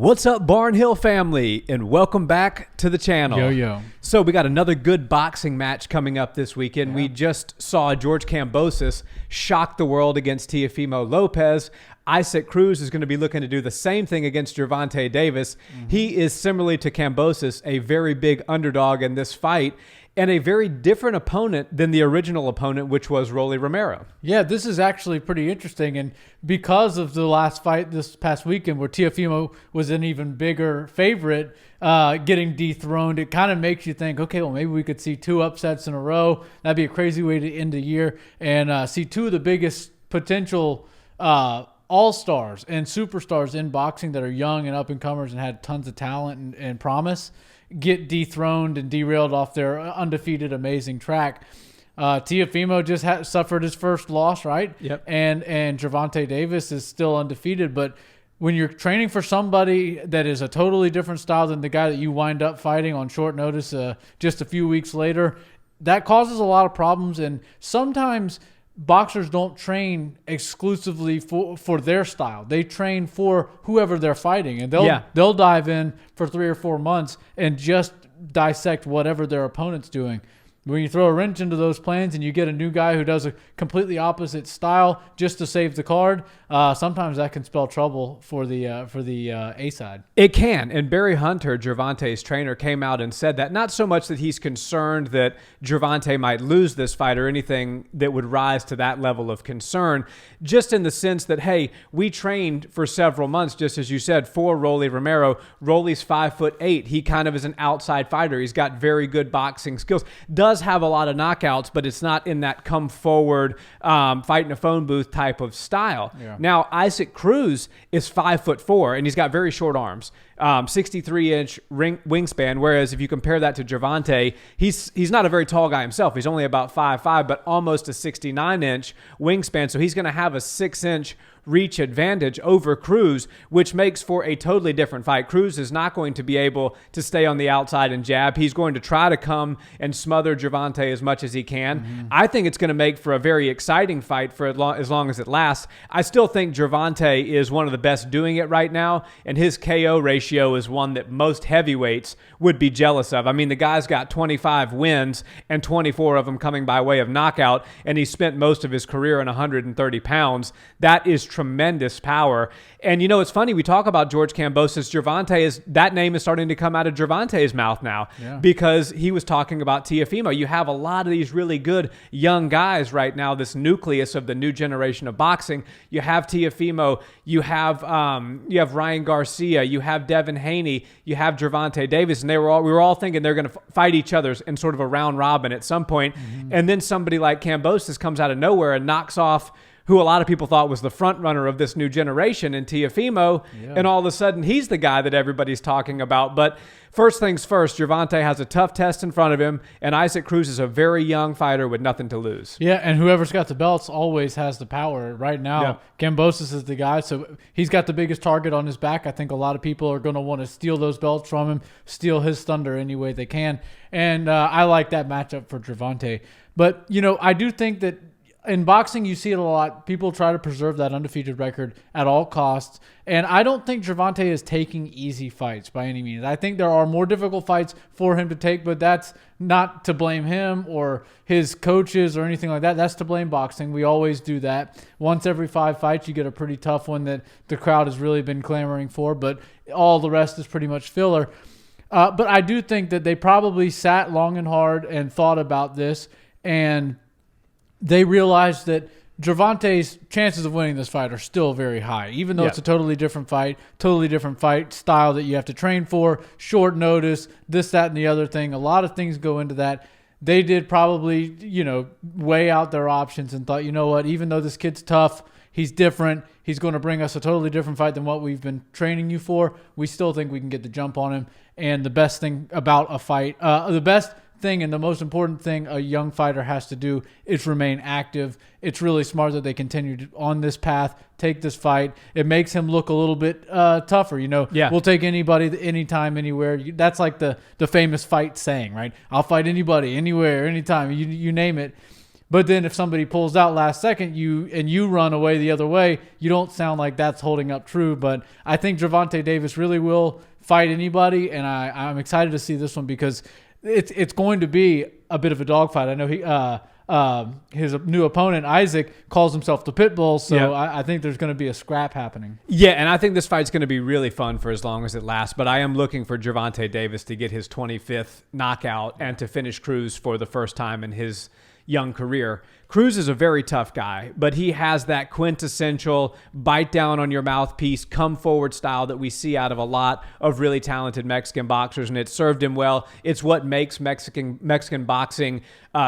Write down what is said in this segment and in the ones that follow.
What's up, Barnhill family, and welcome back to the channel. Yo. So we got another good boxing match coming up this weekend. Yeah. We just saw George Kambosos shock the world against Teofimo Lopez. Isaac Cruz is going to be looking to do the same thing against Gervonta Davis. He is, similarly to Kambosos, a very big underdog in this fight and a very different opponent than the original opponent, which was Rolly Romero. Yeah, this is actually pretty interesting. And because of the last fight this past weekend where Teofimo was an even bigger favorite getting dethroned, it kind of makes you think, okay, well, maybe we could see two upsets in a row. That'd be a crazy way to end the year and see two of the biggest potential all-stars and superstars in boxing that are young and up-and-comers and had tons of talent and promise get dethroned and derailed off their undefeated, amazing track. Teofimo just suffered his first loss, right? Yep. And Gervonta Davis is still undefeated. But when you're training for somebody that is a totally different style than the guy that you wind up fighting on short notice just a few weeks later, that causes a lot of problems. And sometimes boxers don't train exclusively for their style. They train for whoever they're fighting, and they'll dive in for 3 or 4 months and just dissect whatever their opponent's doing. When you throw a wrench into those plans and you get a new guy who does a completely opposite style just to save the card, sometimes that can spell trouble for the A side. It can. And Barry Hunter, Gervonta's trainer, came out and said that. Not so much that he's concerned that Gervonta might lose this fight or anything that would rise to that level of concern, just in the sense that, hey, we trained for several months, just as you said, for Rolly Romero. Rolly's 5'8". He kind of is an outside fighter. He's got very good boxing skills. Does have a lot of knockouts, but it's not in that come forward, fight in a phone booth type of style. Yeah. Now, Isaac Cruz is 5'4", and he's got very short arms, 63-inch wingspan. Whereas if you compare that to Gervonta, he's not a very tall guy himself. He's only about 5'5", but almost a 69-inch wingspan. So he's going to have a 6-inch reach advantage over Cruz, which makes for a totally different fight. Cruz is not going to be able to stay on the outside and jab. He's going to try to come and smother Gervonta as much as he can. I think it's going to make for a very exciting fight for as long as it lasts. I still think Gervonta is one of the best doing it right now, and his KO ratio is one that most heavyweights would be jealous of. I mean, the guy's got 25 wins and 24 of them coming by way of knockout, and he spent most of his career in 130 pounds. That is tremendous power. And, you know, it's funny, we talk about George Kambosos. That name is starting to come out of Gervonta's mouth now because he was talking about Teofimo. You have a lot of these really good young guys right now, this nucleus of the new generation of boxing. You have Teofimo, you have Ryan Garcia, you have Devin Haney, you have Gervonta Davis, and we were all thinking they're going to fight each other in sort of a round robin at some point. And then somebody like Kambosos comes out of nowhere and knocks off who a lot of people thought was the front runner of this new generation in Teofimo, and all of a sudden he's the guy that everybody's talking about. But first things first, Gervonta has a tough test in front of him, and Isaac Cruz is a very young fighter with nothing to lose. Yeah, and whoever's got the belts always has the power. Right now, Kambosos is the guy, so he's got the biggest target on his back. I think a lot of people are going to want to steal those belts from him, steal his thunder any way they can, and I like that matchup for Gervonta. But, you know, I do think that in boxing, you see it a lot. People try to preserve that undefeated record at all costs. And I don't think Gervonta is taking easy fights by any means. I think there are more difficult fights for him to take, but that's not to blame him or his coaches or anything like that. That's to blame boxing. We always do that. Once every 5 fights, you get a pretty tough one that the crowd has really been clamoring for, but all the rest is pretty much filler. But I do think that they probably sat long and hard and thought about this, and they realized that Gervonta's chances of winning this fight are still very high, even though it's a totally different fight style that you have to train for, short notice, this, that, and the other thing. A lot of things go into that. They did probably, you know, weigh out their options and thought, you know what, even though this kid's tough, he's different, he's going to bring us a totally different fight than what we've been training you for, we still think we can get the jump on him. And the best thing about a fight, the best thing and the most important thing a young fighter has to do is remain active. It's really smart that they continued on this path, take this fight. It makes him look a little bit tougher. You know, we'll take anybody, anytime, anywhere. That's like the famous fight saying, right? I'll fight anybody, anywhere, anytime, you name it. But then if somebody pulls out last second, you run away the other way, you don't sound like that's holding up true. But I think Gervonta Davis really will fight anybody, and I'm excited to see this one because it's going to be a bit of a dogfight. I know his new opponent, Isaac, calls himself the Pitbull, so I think there's going to be a scrap happening. Yeah, and I think this fight's going to be really fun for as long as it lasts, but I am looking for Gervonta Davis to get his 25th knockout and to finish Cruz for the first time in his young career. Cruz is a very tough guy, but he has that quintessential bite down on your mouthpiece, come forward style that we see out of a lot of really talented Mexican boxers, and it served him well. It's what makes Mexican boxing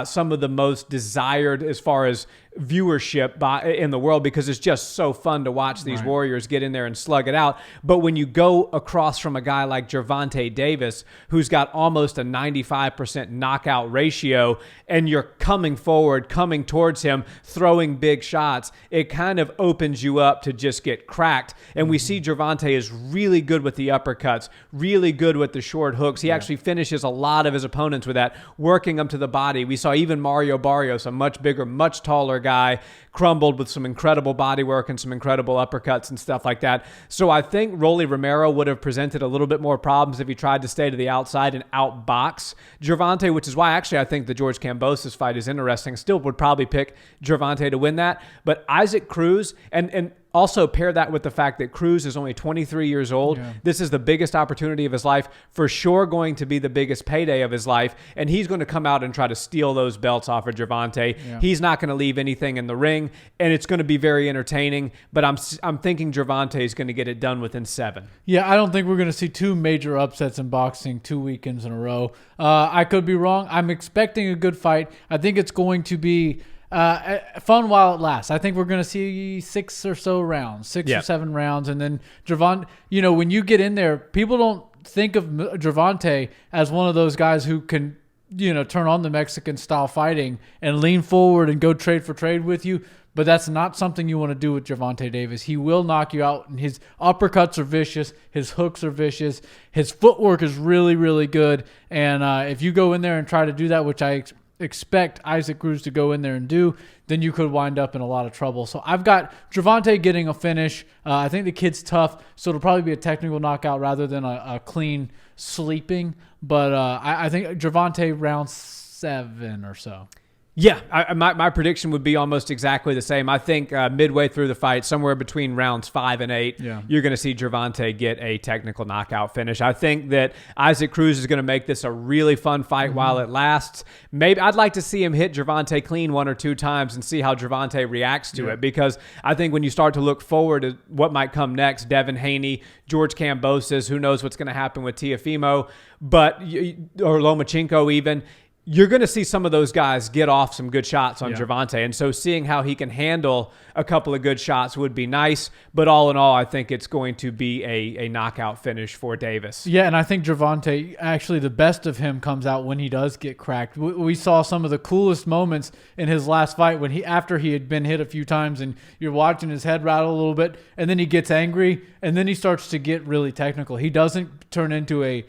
some of the most desired as far as viewership in the world, because it's just so fun to watch these warriors get in there and slug it out. But when you go across from a guy like Gervonta Davis, who's got almost a 95% knockout ratio, and you're coming forward, coming towards him, throwing big shots, it kind of opens you up to just get cracked. And we see Gervonta is really good with the uppercuts, really good with the short hooks. He actually finishes a lot of his opponents with that, working them to the body. We saw even Mario Barrios, a much bigger, much taller guy, crumbled with some incredible body work and some incredible uppercuts and stuff like that. So I think Rolly Romero would have presented a little bit more problems if he tried to stay to the outside and outbox Gervonta, which is why actually I think the George Kambosos fight is interesting. Still would probably pick Gervonta to win that. But Isaac Cruz, and also pair that with the fact that Cruz is only 23 years old. Yeah. This is the biggest opportunity of his life, for sure going to be the biggest payday of his life, and he's going to come out and try to steal those belts off of Gervonta. Yeah. He's not going to leave anything in the ring, and it's going to be very entertaining, but I'm thinking Gervonta is going to get it done within 7. Yeah, I don't think we're going to see 2 major upsets in boxing 2 weekends in a row. I could be wrong. I'm expecting a good fight. I think it's going to be fun while it lasts. I think we're going to see 6 or so rounds, 6 or 7 rounds. And then Gervonta, when you get in there, people don't think of Gervonta as one of those guys who can, turn on the Mexican style fighting and lean forward and go trade for trade with you. But that's not something you want to do with Gervonta Davis. He will knock you out, and his uppercuts are vicious. His hooks are vicious. His footwork is really, really good. And if you go in there and try to do that, which I expect Isaac Cruz to go in there and do, then you could wind up in a lot of trouble. So I've got Gervonta getting a finish. I think the kid's tough, so it'll probably be a technical knockout rather than a clean sleeping. But I think Gervonta round 7 or so. Yeah, my prediction would be almost exactly the same. I think midway through the fight, somewhere between rounds 5 and 8, you're going to see Gervonta get a technical knockout finish. I think that Isaac Cruz is going to make this a really fun fight while it lasts. Maybe I'd like to see him hit Gervonta clean 1 or 2 times and see how Gervonta reacts to it, because I think when you start to look forward to what might come next, Devin Haney, George Kambosos, who knows what's going to happen with Teofimo, or Lomachenko even, you're going to see some of those guys get off some good shots on Gervonta. And so seeing how he can handle a couple of good shots would be nice. But all in all, I think it's going to be a knockout finish for Davis. Yeah, and I think Gervonta, actually the best of him comes out when he does get cracked. We saw some of the coolest moments in his last fight when after he had been hit a few times, and you're watching his head rattle a little bit, and then he gets angry, and then he starts to get really technical. He doesn't turn into a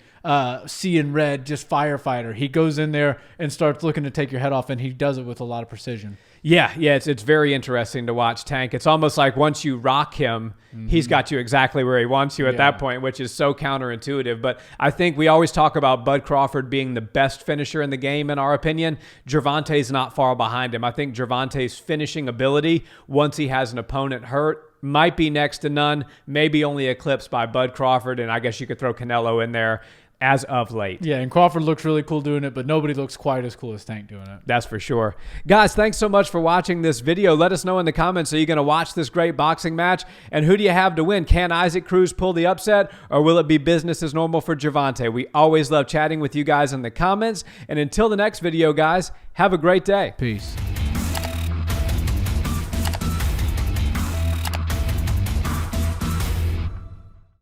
see in red, just firefighter. He goes in there and starts looking to take your head off, and he does it with a lot of precision. Yeah, it's very interesting to watch Tank. It's almost like once you rock him, he's got you exactly where he wants you at that point, which is so counterintuitive. But I think we always talk about Bud Crawford being the best finisher in the game, in our opinion. Gervonta's not far behind him. I think Gervonta's finishing ability, once he has an opponent hurt, might be next to none, maybe only eclipsed by Bud Crawford, and I guess you could throw Canelo in there as of late. Yeah, and Crawford looks really cool doing it, but nobody looks quite as cool as Tank doing it. That's for sure. Guys, thanks so much for watching this video. Let us know in the comments, are you going to watch this great boxing match? And who do you have to win? Can Isaac Cruz pull the upset, or will it be business as normal for Gervonta? We always love chatting with you guys in the comments. And until the next video, guys, have a great day. Peace.